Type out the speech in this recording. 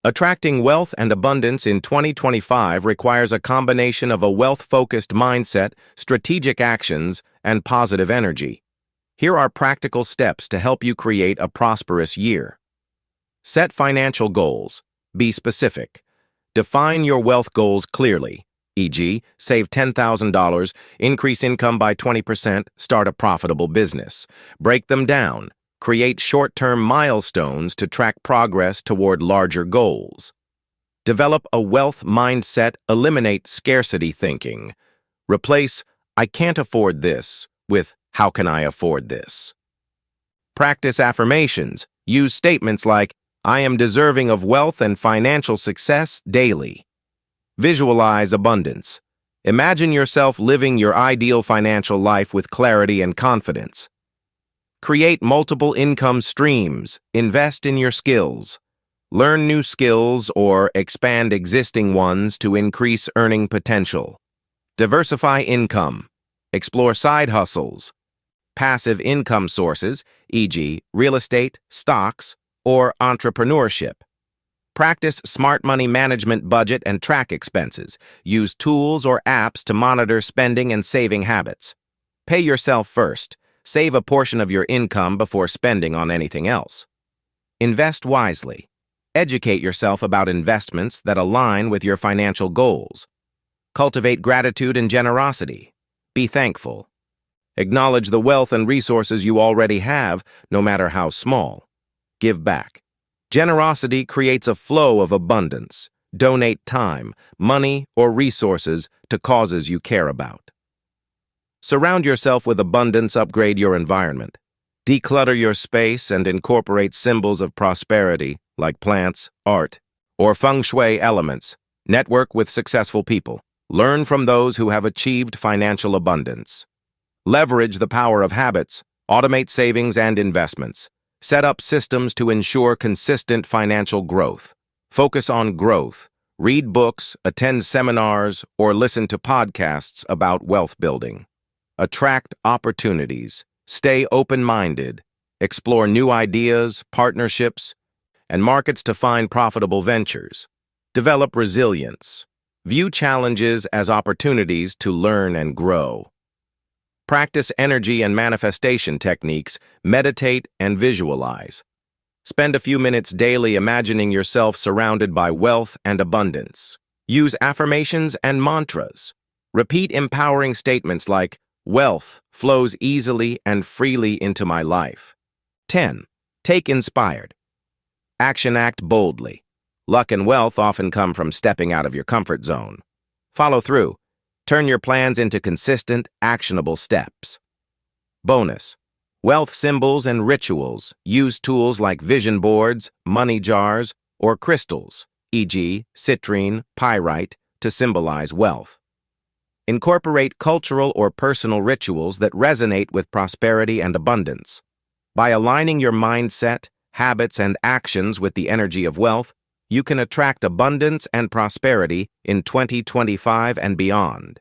Attracting wealth and abundance in 2025 requires a combination of a wealth-focused mindset, strategic actions, and positive energy. Here are practical steps to help you create a prosperous year. Set financial goals. Be specific. Define your wealth goals clearly, e.g., save $10,000, increase income by 20%, start a profitable business. Break them down. Create short-term milestones to track progress toward larger goals. Develop a wealth mindset, eliminate scarcity thinking. Replace, "I can't afford this," with, "How can I afford this?" Practice affirmations. Use statements like, "I am deserving of wealth and financial success daily." Visualize abundance. Imagine yourself living your ideal financial life with clarity and confidence. Create multiple income streams. Invest in your skills. Learn new skills or expand existing ones to increase earning potential. Diversify income. Explore side hustles. Passive income sources, e.g., real estate, stocks, or entrepreneurship. Practice smart money management, budget, and track expenses. Use tools or apps to monitor spending and saving habits. Pay yourself first. Save a portion of your income before spending on anything else. Invest wisely. Educate yourself about investments that align with your financial goals. Cultivate gratitude and generosity. Be thankful. Acknowledge the wealth and resources you already have, no matter how small. Give back. Generosity creates a flow of abundance. Donate time, money, or resources to causes you care about. Surround yourself with abundance. Upgrade your environment. Declutter your space and incorporate symbols of prosperity like plants, art, or feng shui elements. Network with successful people. Learn from those who have achieved financial abundance. Leverage the power of habits. Automate savings and investments. Set up systems to ensure consistent financial growth. Focus on growth. Read books, attend seminars, or listen to podcasts about wealth building. Attract opportunities. Stay open-minded. Explore new ideas, partnerships, and markets to find profitable ventures. Develop resilience. View challenges as opportunities to learn and grow. Practice energy and manifestation techniques. Meditate and visualize. Spend a few minutes daily imagining yourself surrounded by wealth and abundance. Use affirmations and mantras. Repeat empowering statements like, "Wealth flows easily and freely into my life." 10. Take inspired. Action act boldly. Luck and wealth often come from stepping out of your comfort zone. Follow through. Turn your plans into consistent, actionable steps. Bonus. Wealth symbols and rituals. Use tools like vision boards, money jars, or crystals, e.g., citrine, pyrite, to symbolize wealth. Incorporate cultural or personal rituals that resonate with prosperity and abundance. By aligning your mindset, habits, and actions with the energy of wealth, you can attract abundance and prosperity in 2025 and beyond.